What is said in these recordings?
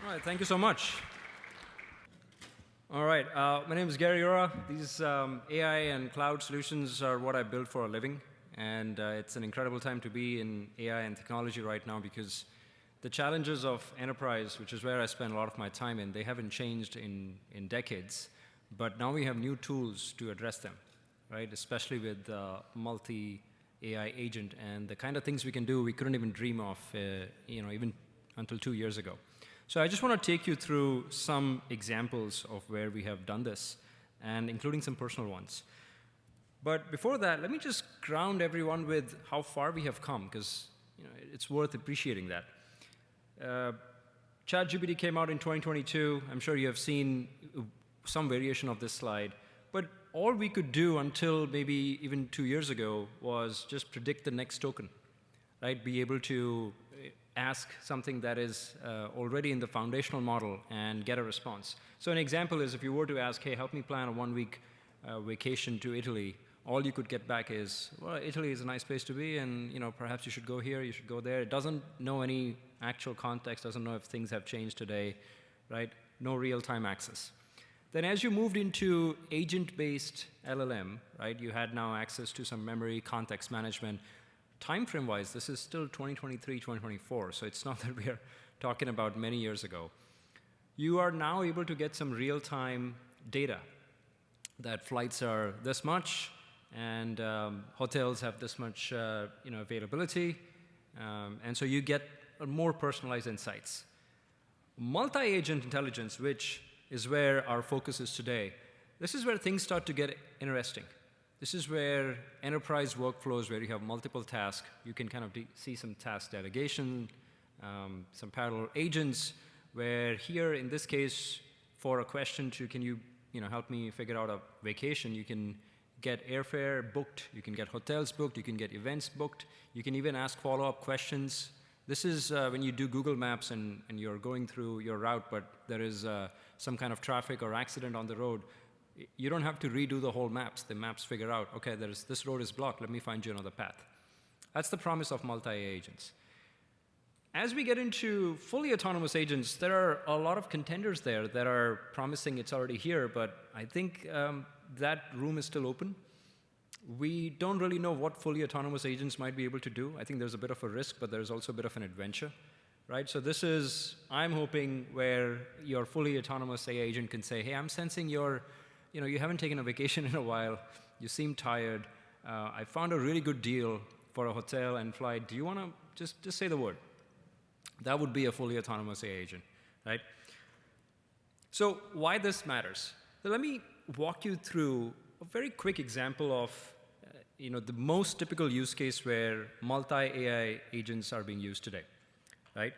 All right, thank you so much. All right, my name is Gary Ura. These AI and cloud solutions are what I build for a living, and it's an incredible time to be in AI and technology right now because the challenges of enterprise, which is where I spend a lot of my time in, they haven't changed in decades, but now we have new tools to address them, right? Especially with multi-AI agent and the kind of things we can do we couldn't even dream of, even until 2 years ago. So I just want to take you through some examples of where we have done this, and including some personal ones. But before that, let me just ground everyone with how far we have come, because it's worth appreciating that. ChatGPT came out in 2022. I'm sure you have seen some variation of this slide. But all we could do until maybe even 2 years ago was just predict the next token, right? Be able to ask something that is already in the foundational model and get a response. So an example is if you were to ask, hey, help me plan a 1-week vacation to Italy, all you could get back is, well, Italy is a nice place to be, and perhaps you should go here, you should go there. It doesn't know any actual context, doesn't know if things have changed today, right? No real-time access. Then as you moved into agent-based LLM, right, you had now access to some memory, context management. Time frame-wise, this is still 2023, 2024, so it's not that we are talking about many years ago. You are now able to get some real-time data that flights are this much, and hotels have this much availability, and so you get more personalized insights. Multi-agent intelligence, which is where our focus is today, this is where things start to get interesting. This is where enterprise workflows, where you have multiple tasks, you can kind of see some task delegation, some parallel agents, where here, in this case, for a question to, can you help me figure out a vacation, you can get airfare booked, you can get hotels booked, you can get events booked, you can even ask follow-up questions. This is when you do Google Maps and you're going through your route, but there is some kind of traffic or accident on the road. You don't have to redo the whole maps. The maps figure out, okay, this road is blocked, let me find you another path. That's the promise of multi-agents. As we get into fully autonomous agents, there are a lot of contenders there that are promising it's already here, but I think that room is still open. We don't really know what fully autonomous agents might be able to do. I think there's a bit of a risk, but there's also a bit of an adventure, right? So this is, I'm hoping, where your fully autonomous AI agent can say, hey, I'm sensing you haven't taken a vacation in a while, you seem tired, I found a really good deal for a hotel and flight, do you want to just say the word? That would be a fully autonomous AI agent, right? So why this matters? So let me walk you through a very quick example of the most typical use case where multi-AI agents are being used today, right?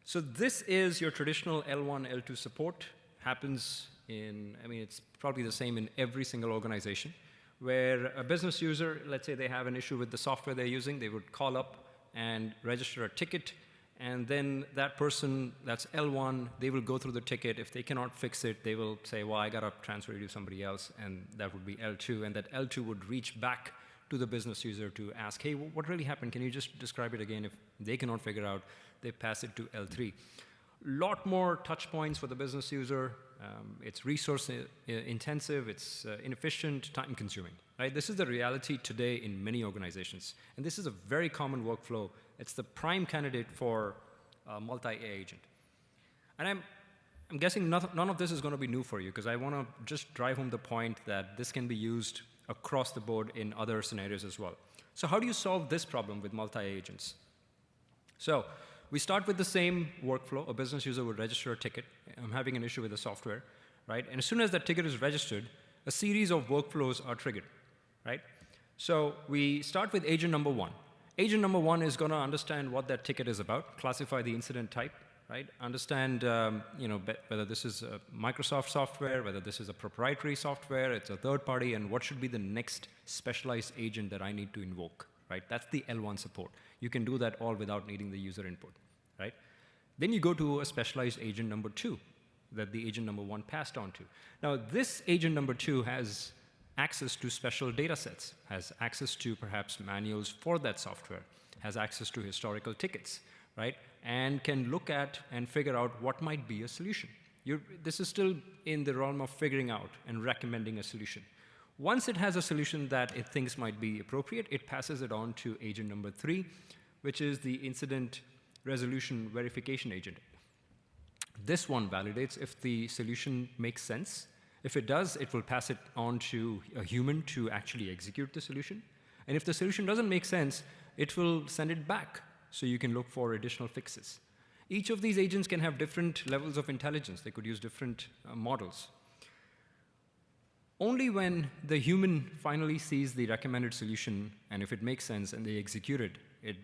So this is your traditional L1, L2 support. Happens it's probably the same in every single organization, where a business user, let's say they have an issue with the software they're using, they would call up and register a ticket, and then that person, that's L1, they will go through the ticket. If they cannot fix it, they will say, well, I got to transfer you to somebody else, and that would be L2, and that L2 would reach back to the business user to ask, hey, what really happened? Can you just describe it again? If they cannot figure out, they pass it to L3. Lot more touch points for the business user. It's resource intensive, it's inefficient, time consuming, right? This is the reality today in many organizations. And this is a very common workflow. It's the prime candidate for a multi-AI agent. And I'm guessing none of this is going to be new for you, because I want to just drive home the point that this can be used across the board in other scenarios as well. So how do you solve this problem with multi-AI agents? So we start with the same workflow. A business user would register a ticket. I'm having an issue with the software, right? And as soon as that ticket is registered, a series of workflows are triggered, right? So we start with agent number 1. Agent number 1 is going to understand what that ticket is about, classify the incident type, right? Understand whether this is a Microsoft software, whether this is a proprietary software, it's a third party, and what should be the next specialized agent that I need to invoke, right? That's the L1 support. You can do that all without needing the user input, right? Then you go to a specialized agent number 2 that the agent number 1 passed on to. Now, this agent number 2 has access to special data sets, has access to perhaps manuals for that software, has access to historical tickets, right? and can look at and figure out what might be a solution. This is still in the realm of figuring out and recommending a solution. Once it has a solution that it thinks might be appropriate, it passes it on to agent number 3, which is the incident resolution verification agent. This one validates if the solution makes sense. If it does, it will pass it on to a human to actually execute the solution. And if the solution doesn't make sense, it will send it back so you can look for additional fixes. Each of these agents can have different levels of intelligence. They could use different models. Only when the human finally sees the recommended solution, and if it makes sense and they execute it,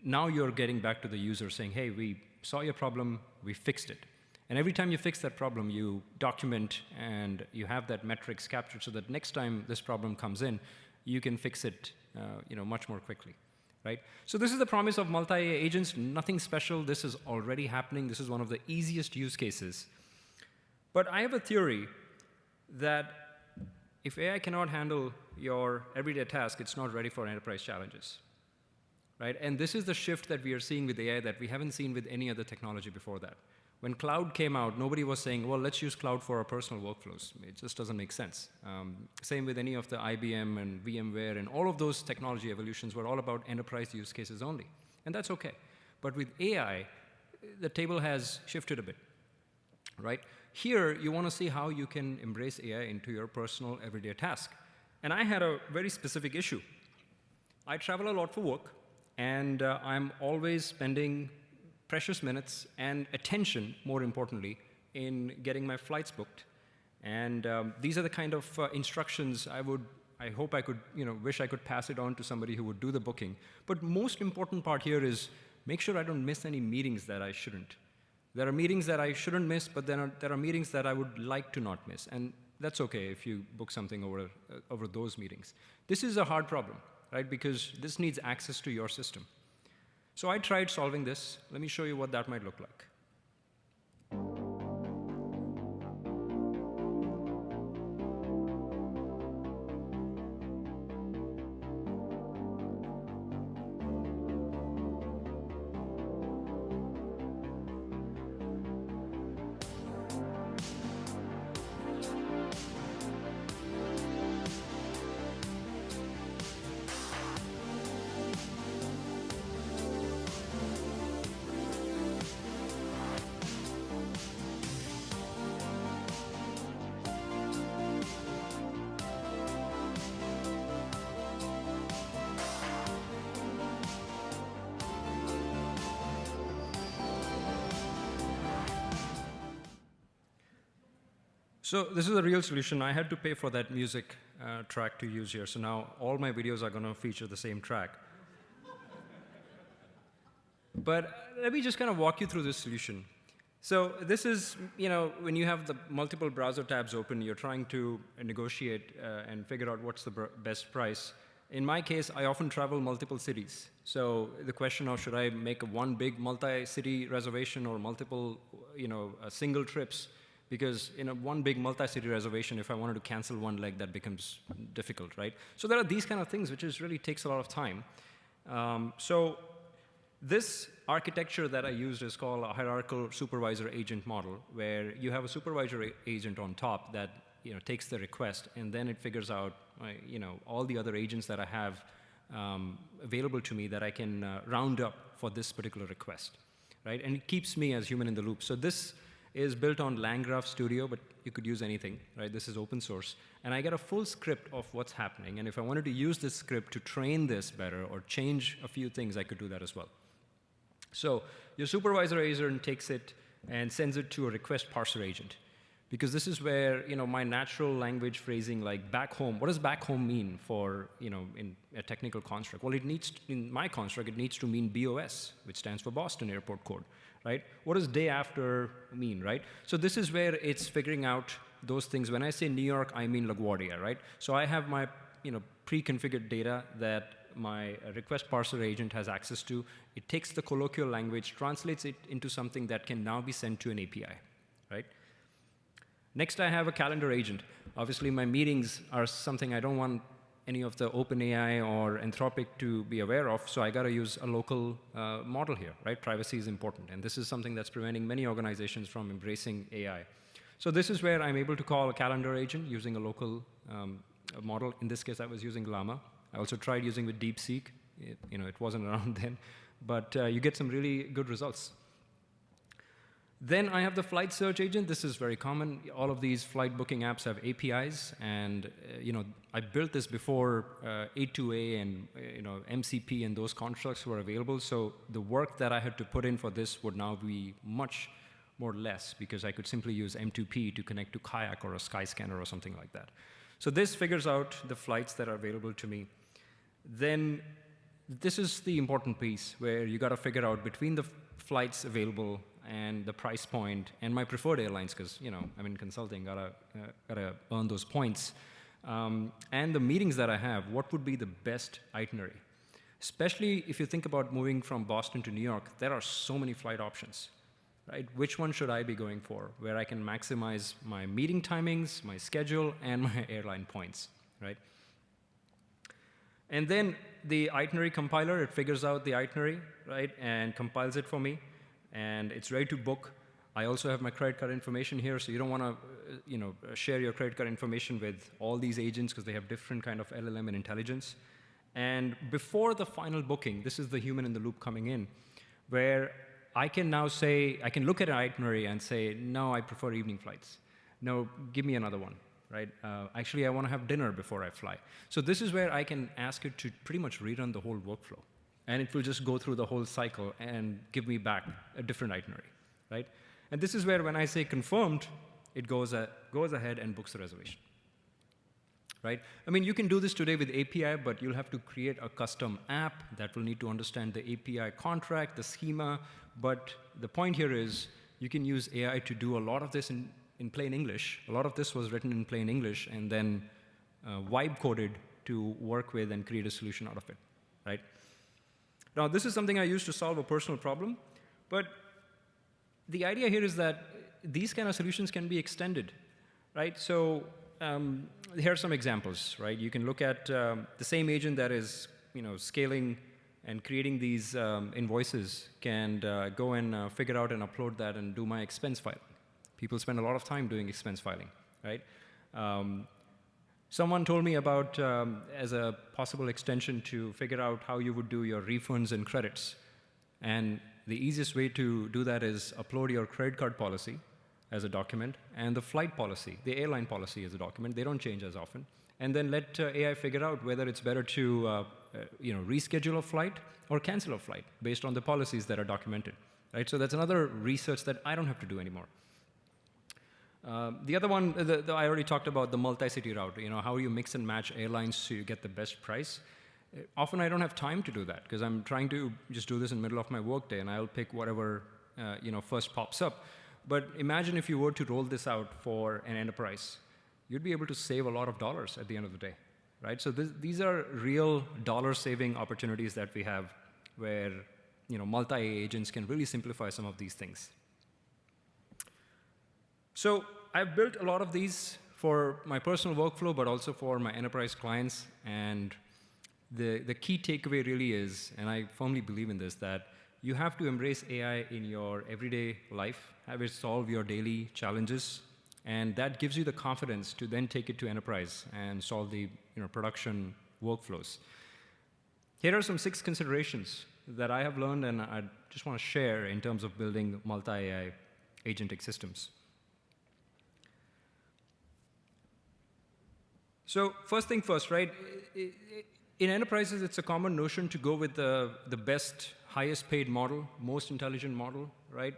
now you're getting back to the user saying, hey, we saw your problem, we fixed it. And every time you fix that problem, you document and you have that metrics captured so that next time this problem comes in, you can fix it much more quickly. Right? So this is the promise of multi-agents, nothing special. This is already happening. This is one of the easiest use cases. But I have a theory that if AI cannot handle your everyday task, it's not ready for enterprise challenges. Right? And this is the shift that we are seeing with AI that we haven't seen with any other technology before that. When cloud came out, nobody was saying, well, let's use cloud for our personal workflows. It just doesn't make sense. Same with any of the IBM and VMware and all of those technology evolutions were all about enterprise use cases only. And that's okay. But with AI, the table has shifted a bit. Right? Here, you want to see how you can embrace AI into your personal everyday task. And I had a very specific issue. I travel a lot for work, and I'm always spending precious minutes and attention, more importantly, in getting my flights booked. And these are the kind of instructions I hope I could, wish I could pass it on to somebody who would do the booking. But most important part here is make sure I don't miss any meetings that I shouldn't. There are meetings that I shouldn't miss, but then there are meetings that I would like to not miss. And that's okay if you book something over those meetings. This is a hard problem, right? Because this needs access to your system. So I tried solving this. Let me show you what that might look like. So this is a real solution. I had to pay for that music track to use here. So now all my videos are going to feature the same track. But let me just kind of walk you through this solution. So this is, when you have the multiple browser tabs open, you're trying to negotiate and figure out what's the best price. In my case, I often travel multiple cities. So the question of should I make one big multi-city reservation or multiple, single trips? Because in one big multi-city reservation, if I wanted to cancel one leg, that becomes difficult, right? So there are these kind of things, which really takes a lot of time. So this architecture that I used is called a hierarchical supervisor agent model, where you have a supervisor agent on top that takes the request, and then it figures out all the other agents that I have available to me that I can round up for this particular request, right? And it keeps me as human in the loop. So this is built on LangGraph Studio, but you could use anything, right? This is open source. And I get a full script of what's happening. And if I wanted to use this script to train this better or change a few things, I could do that as well. So your supervisor agent takes it and sends it to a request parser agent. Because this is where my natural language phrasing, like back home, what does back home mean for in a technical construct? Well, in my construct, it needs to mean BOS, which stands for Boston Airport Code. Right? What does day after mean, right? So this is where it's figuring out those things. When I say New York, I mean LaGuardia, right? So I have my pre-configured data that my request parser agent has access to. It takes the colloquial language, translates it into something that can now be sent to an API, right? Next, I have a calendar agent. Obviously, my meetings are something I don't want any of the OpenAI or Anthropic to be aware of, so I got to use a local model here, right? Privacy is important, and this is something that's preventing many organizations from embracing AI. So this is where I'm able to call a calendar agent using a local model. In this case, I was using Llama. I also tried using with DeepSeek. It wasn't around then, but you get some really good results. Then I have the flight search agent. This is very common. All of these flight booking apps have APIs, and I built this before A2A and MCP and those constructs were available. So the work that I had to put in for this would now be much more less, because I could simply use M2P to connect to Kayak or a Skyscanner or something like that. So this figures out the flights that are available to me. Then this is the important piece where you got to figure out between the flights available and the price point and my preferred airlines, because I'm in consulting, gotta earn those points, and the meetings that I have, what would be the best itinerary? Especially if you think about moving from Boston to New York, there are so many flight options, right? Which one should I be going for, where I can maximize my meeting timings, my schedule, and my airline points, right? And then the itinerary compiler, it figures out the itinerary, right, and compiles it for me. And it's ready to book. I also have my credit card information here, so you don't want to share your credit card information with all these agents because they have different kind of LLM and intelligence. And before the final booking, this is the human in the loop coming in, where I can now say, I can look at an itinerary and say, no, I prefer evening flights. No, give me another one, right? Actually, I want to have dinner before I fly. So this is where I can ask it to pretty much rerun the whole workflow. And it will just go through the whole cycle and give me back a different itinerary, right? And this is where when I say confirmed, it goes ahead and books the reservation, right? I mean, you can do this today with API, but you'll have to create a custom app that will need to understand the API contract, the schema. But the point here is you can use AI to do a lot of this in plain English. A lot of this was written in plain English and then vibe coded to work with and create a solution out of it, right? Now, this is something I use to solve a personal problem, but the idea here is that these kind of solutions can be extended, right? So here are some examples, right? You can look at the same agent that is scaling and creating these invoices can go and figure out and upload that and do my expense filing. People spend a lot of time doing expense filing, right? Someone told me about, as a possible extension, to figure out how you would do your refunds and credits. And the easiest way to do that is upload your credit card policy as a document and the flight policy, the airline policy as a document. They don't change as often. And then let AI figure out whether it's better to reschedule a flight or cancel a flight based on the policies that are documented, right? So that's another research that I don't have to do anymore. The other one, I already talked about the multi-city route, how you mix and match airlines so you get the best price. Often I don't have time to do that because I'm trying to just do this in the middle of my workday and I'll pick whatever first pops up. But imagine if you were to roll this out for an enterprise. You'd be able to save a lot of dollars at the end of the day, right? So these are real dollar-saving opportunities that we have where multi-agents can really simplify some of these things. So I've built a lot of these for my personal workflow, but also for my enterprise clients. And the key takeaway really is, and I firmly believe in this, that you have to embrace AI in your everyday life, have it solve your daily challenges, and that gives you the confidence to then take it to enterprise and solve the production workflows. Here are some 6 considerations that I have learned and I just want to share in terms of building multi-AI agentic systems. So first thing first, right? In enterprises, it's a common notion to go with the best, highest paid model, most intelligent model, right?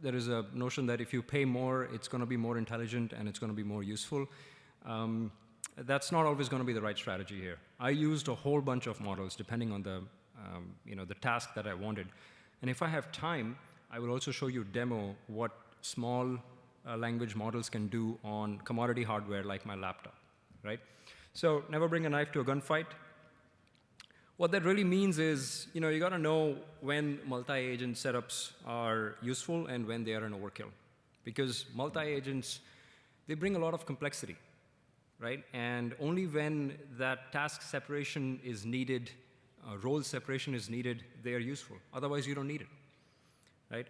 There is a notion that if you pay more, it's going to be more intelligent and it's going to be more useful. That's not always going to be the right strategy here. I used a whole bunch of models depending on the task that I wanted. And if I have time, I will also show you a demo what small language models can do on commodity hardware like my laptop, right? So never bring a knife to a gunfight. What that really means is, you got to know when multi-agent setups are useful and when they are an overkill. Because multi-agents, they bring a lot of complexity. right? And only when that task separation is needed, role separation is needed, they are useful. Otherwise, you don't need it, right?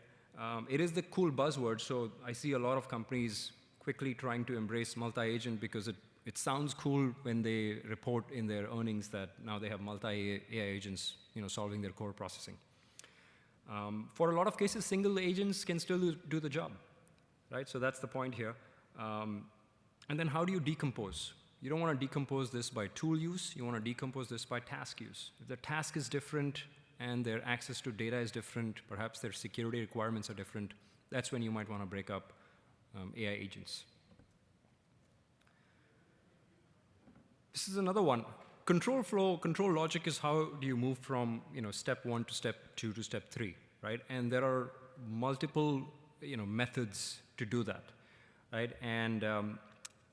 It is the cool buzzword, so I see a lot of companies quickly trying to embrace multi-agent because it sounds cool when they report in their earnings that now they have multi-AI agents, solving their core processing. For a lot of cases, single agents can still do the job, right? So that's the point here. And then how do you decompose? You don't want to decompose this by tool use. You want to decompose this by task use. If the task is different and their access to data is different, perhaps their security requirements are different, that's when you might want to break up AI agents. This is another one. Control flow, control logic is how do you move from step 1 to step 2 to step 3, right? And there are multiple methods to do that, right? And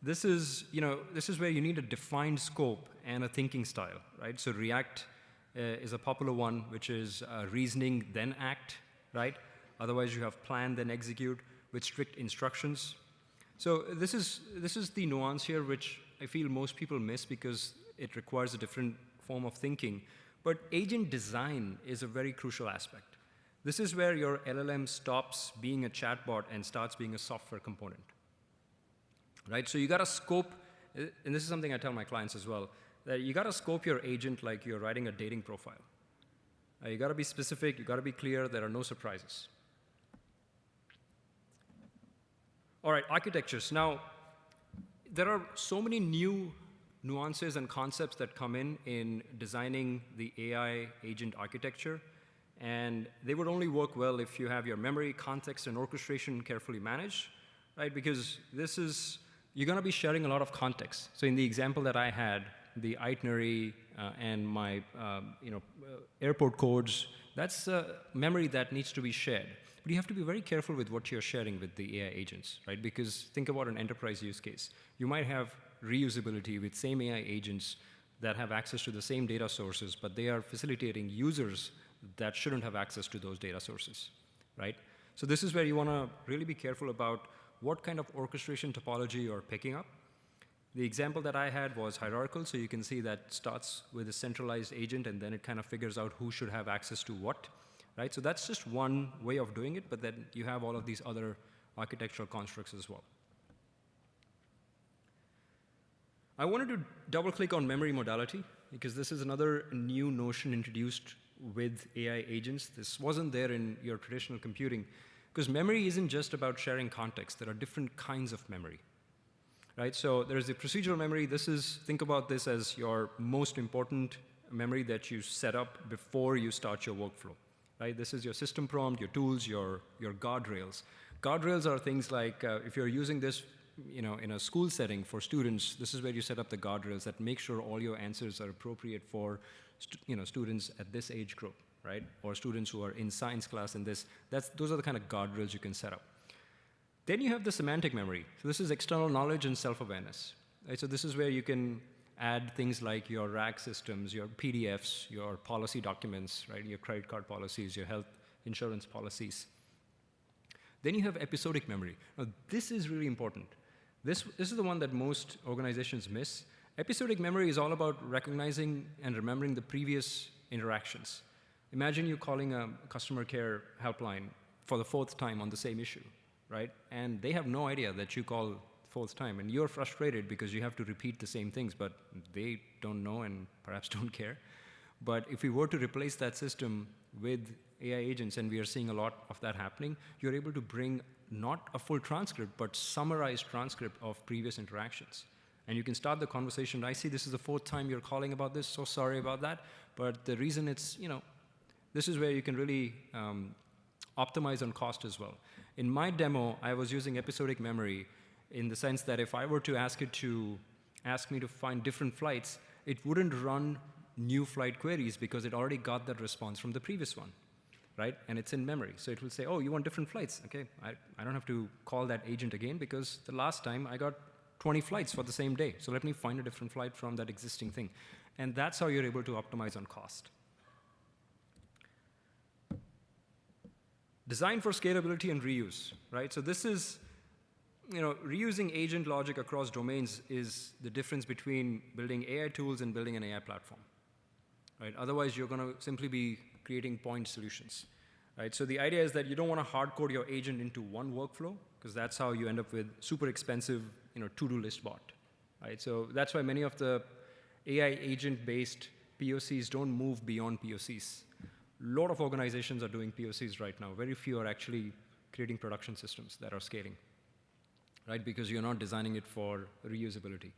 this is where you need a defined scope and a thinking style, right? So React is a popular one, which is reasoning then act, right? Otherwise, you have plan then execute with strict instructions. So this is the nuance here, which I feel most people miss because it requires a different form of thinking. But agent design is a very crucial aspect. This is where your LLM stops being a chatbot and starts being a software component, right? So you got to scope, and this is something I tell my clients as well, that you got to scope your agent like you're writing a dating profile. You got to be specific, you got to be clear, there are no surprises. All right, architectures. Now, there are so many new nuances and concepts that come in designing the AI agent architecture, and they would only work well if you have your memory, context, and orchestration carefully managed, right? Because you're going to be sharing a lot of context. So in the example that I had, the itinerary and my airport codes, that's memory that needs to be shared. But you have to be very careful with what you're sharing with the AI agents, right? Because think about an enterprise use case. You might have reusability with same AI agents that have access to the same data sources, but they are facilitating users that shouldn't have access to those data sources, right? So this is where you want to really be careful about what kind of orchestration topology you're picking up. The example that I had was hierarchical, so you can see that starts with a centralized agent, and then it kind of figures out who should have access to what, right? So that's just one way of doing it, but then you have all of these other architectural constructs as well. I wanted to double-click on memory modality, because this is another new notion introduced with AI agents. This wasn't there in your traditional computing, because memory isn't just about sharing context. There are different kinds of memory, right? So there's the procedural memory. Think about this as your most important memory that you set up before you start your workflow, right? This is your system prompt, your tools, your guardrails. Guardrails are things like if you're using this in a school setting for students, this is where you set up the guardrails that make sure all your answers are appropriate for students at this age group, right? Or students who are in science class and those are the kind of guardrails you can set up. Then you have the semantic memory. So this is external knowledge and self-awareness, right? So this is where you can add things like your RAG systems, your PDFs, your policy documents, right? Your credit card policies, your health insurance policies. Then you have episodic memory. Now, this is really important. This is the one that most organizations miss. Episodic memory is all about recognizing and remembering the previous interactions. Imagine you calling a customer care helpline for the 4th time on the same issue, right? And they have no idea that you call 4th time, and you're frustrated because you have to repeat the same things, but they don't know and perhaps don't care. But if we were to replace that system with AI agents, and we are seeing a lot of that happening, you're able to bring not a full transcript, but summarized transcript of previous interactions. And you can start the conversation. I see this is the 4th time you're calling about this, so sorry about that. But the reason this is where you can really optimize on cost as well. In my demo, I was using episodic memory in the sense that if I were to ask it to ask me to find different flights, it wouldn't run new flight queries because it already got that response from the previous one, right? And it's in memory. So it will say, oh, you want different flights. Okay, I don't have to call that agent again because the last time I got 20 flights for the same day. So let me find a different flight from that existing thing. And that's how you're able to optimize on cost. Design for scalability and reuse, right? So this is reusing agent logic across domains is the difference between building AI tools and building an AI platform, right? Otherwise, you're going to simply be creating point solutions, right? So the idea is that you don't want to hard code your agent into one workflow, because that's how you end up with super expensive, to-do list bot, right? So that's why many of the AI agent-based POCs don't move beyond POCs. A lot of organizations are doing POCs right now. Very few are actually creating production systems that are scaling, right? Because you're not designing it for reusability.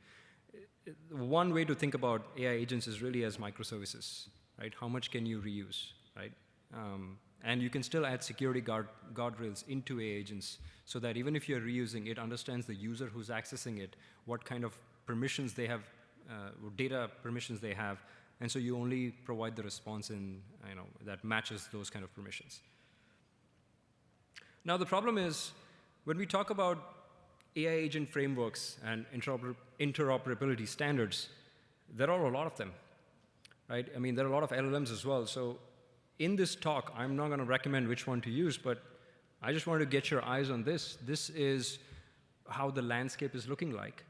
One way to think about AI agents is really as microservices, right? How much can you reuse, right? And you can still add security guardrails into AI agents so that even if you're reusing, it understands the user who's accessing it, what kind of permissions they have, data permissions they have, and so you only provide the response in, that matches those kind of permissions. Now the problem is, when we talk about AI agent frameworks and interoperability standards, there are a lot of them, right? I mean, there are a lot of LLMs as well. So in this talk, I'm not going to recommend which one to use, but I just wanted to get your eyes on this. This is how the landscape is looking like.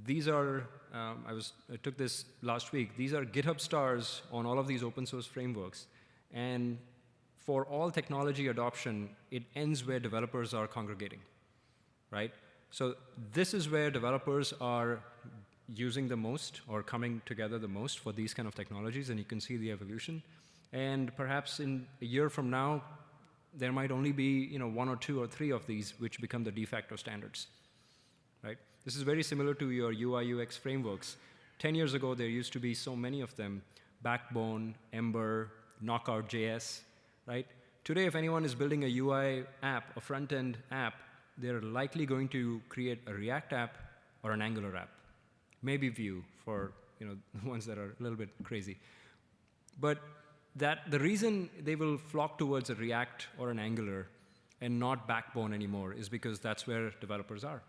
These are, I took this last week. These are GitHub stars on all of these open source frameworks. And for all technology adoption, it ends where developers are congregating, right? So this is where developers are using the most or coming together the most for these kind of technologies, and you can see the evolution. And perhaps in a year from now, there might only be one or two or three of these which become the de facto standards, right? This is very similar to your UI UX frameworks. 10 years ago, there used to be so many of them: Backbone, Ember, Knockout.js, right? Today, if anyone is building a UI app, a front-end app, they're likely going to create a React app or an Angular app, maybe Vue for the ones that are a little bit crazy. But the reason they will flock towards a React or an Angular and not Backbone anymore is because that's where developers are,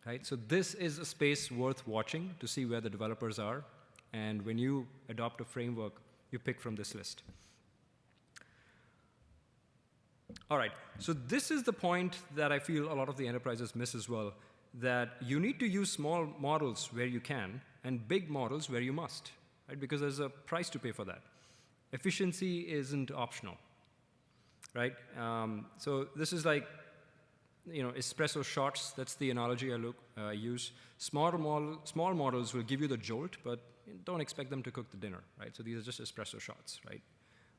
right? So this is a space worth watching to see where the developers are. And when you adopt a framework, you pick from this list. All right, so this is the point that I feel a lot of the enterprises miss as well, that you need to use small models where you can and big models where you must, right? Because there's a price to pay for that. Efficiency isn't optional, right? So this is like, espresso shots. That's the analogy I use. Small models will give you the jolt, but don't expect them to cook the dinner, right? So these are just espresso shots, right?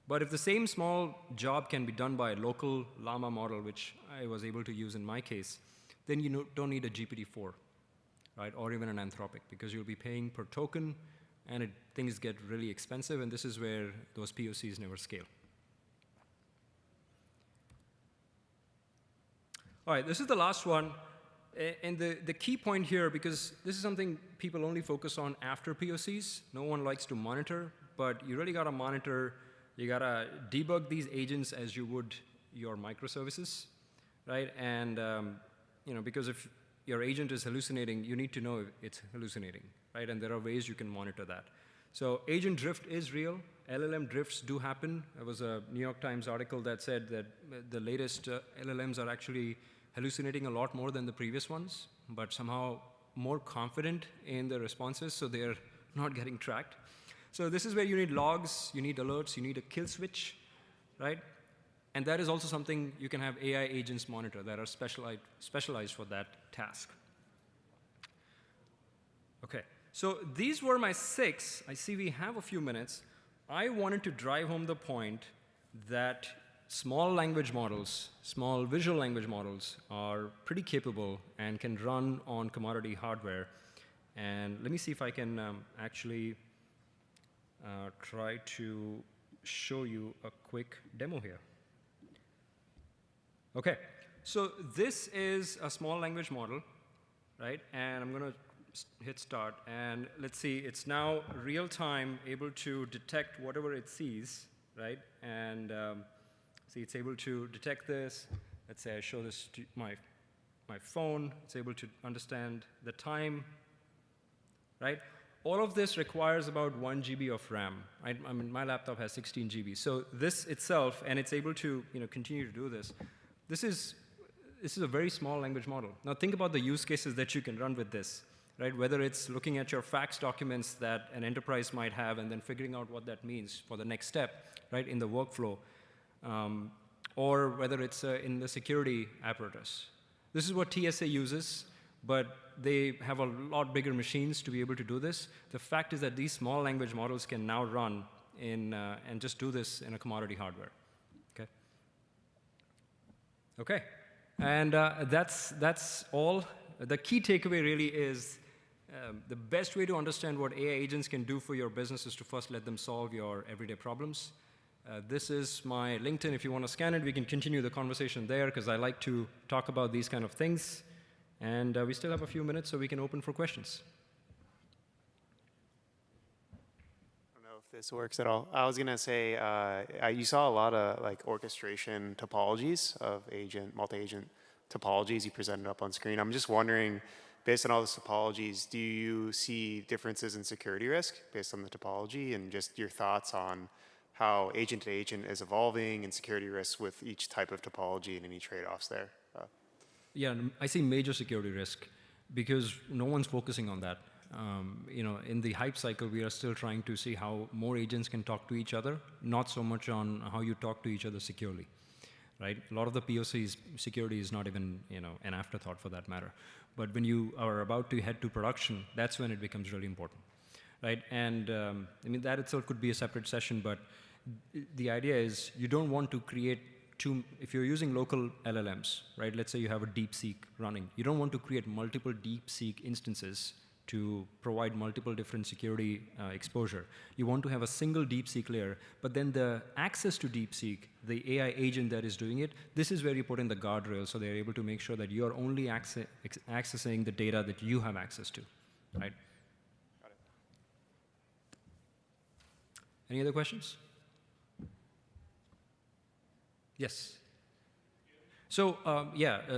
But if the same small job can be done by a local Llama model, which I was able to use in my case, then you don't need a GPT-4, right? Or even an Anthropic, because you'll be paying per token, and things get really expensive, and this is where those POCs never scale. All right, this is the last one. And the key point here, because this is something people only focus on after POCs. No one likes to monitor, but you really got to monitor. You got to debug these agents as you would your microservices, right? And because if your agent is hallucinating, you need to know if it's hallucinating, right? And there are ways you can monitor that. So agent drift is real. LLM drifts do happen. There was a New York Times article that said that the latest LLMs are actually hallucinating a lot more than the previous ones, but somehow more confident in the responses, so they're not getting tracked. So this is where you need logs, you need alerts, you need a kill switch, right? And that is also something you can have AI agents monitor that are specialized for that task. Okay, so these were my 6. I see we have a few minutes. I wanted to drive home the point that small language models, small visual language models are pretty capable and can run on commodity hardware. And let me see if I can actually try to show you a quick demo here. Okay, so this is a small language model, right? And I'm going to hit start. And let's see, it's now real time, able to detect whatever it sees, right? And see, it's able to detect this. Let's say I show this to my phone. It's able to understand the time, right? All of this requires about 1 GB of RAM. I mean, my laptop has 16 GB. So this itself, and it's able to continue to do this. This is this is a very small language model. Now think about the use cases that you can run with this, right? Whether it's looking at your fax documents that an enterprise might have and then figuring out what that means for the next step, right, in the workflow, or whether it's in the security apparatus. This is what TSA uses, but they have a lot bigger machines to be able to do this. The fact is that these small language models can now run in, and just do this in a commodity hardware, okay? Okay, and that's all. The key takeaway really is the best way to understand what AI agents can do for your business is to first let them solve your everyday problems. This is my LinkedIn. If you want to scan it, we can continue the conversation there because I like to talk about these kind of things. And we still have a few minutes, so we can open for questions. I don't know if this works at all. I was going to say, you saw a lot of like orchestration topologies of multi-agent topologies you presented up on screen. I'm just wondering, based on all those topologies, do you see differences in security risk based on the topology, and just your thoughts on how agent-to-agent is evolving and security risks with each type of topology and any trade-offs there? Yeah, I see major security risk because no one's focusing on that. In the hype cycle, we are still trying to see how more agents can talk to each other, not so much on how you talk to each other securely, right? A lot of the POCs, security is not even an afterthought for that matter. But when you are about to head to production, that's when it becomes really important, right? And I mean, that itself could be a separate session, but the idea is you don't want to create if you're using local LLMs, right? Let's say you have a DeepSeek running. You don't want to create multiple DeepSeek instances to provide multiple different security exposure. You want to have a single DeepSeek layer, but then the access to DeepSeek, the AI agent that is doing it, this is where you put in the guardrails so they're able to make sure that you're only accessing the data that you have access to, right? Got it. Any other questions? Yes. So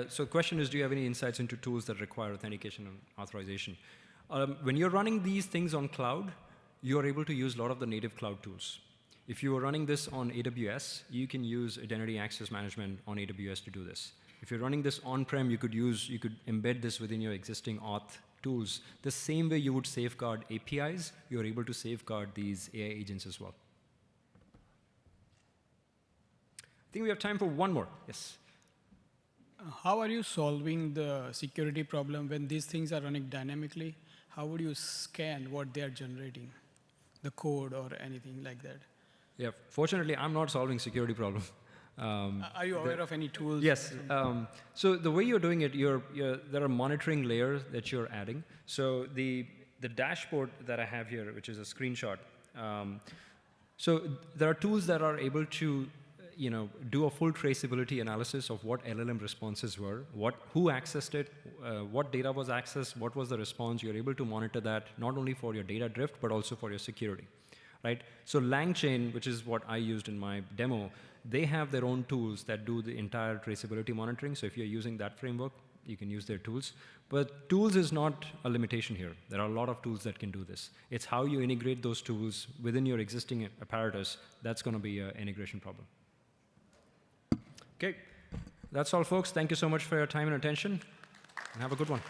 so the question is, do you have any insights into tools that require authentication and authorization? When you're running these things on cloud, you're able to use a lot of the native cloud tools. If you are running this on AWS, you can use identity access management on AWS to do this. If you're running this on-prem, you could embed this within your existing auth tools. The same way you would safeguard APIs, you're able to safeguard these AI agents as well. I think we have time for one more. Yes. How are you solving the security problem when these things are running dynamically? How would you scan what they are generating, the code or anything like that? Yeah, fortunately, I'm not solving security problem. Are you aware of any tools? Yes. So the way you're doing it, there are monitoring layers that you're adding. So the dashboard that I have here, which is a screenshot. So there are tools that are able to do a full traceability analysis of what LLM responses were, who accessed it, what data was accessed, what was the response. You're able to monitor that not only for your data drift, but also for your security, right? So LangChain, which is what I used in my demo, they have their own tools that do the entire traceability monitoring. So if you're using that framework, you can use their tools. But tools is not a limitation here. There are a lot of tools that can do this. It's how you integrate those tools within your existing apparatus that's going to be an integration problem. Okay, that's all, folks. Thank you so much for your time and attention, and have a good one.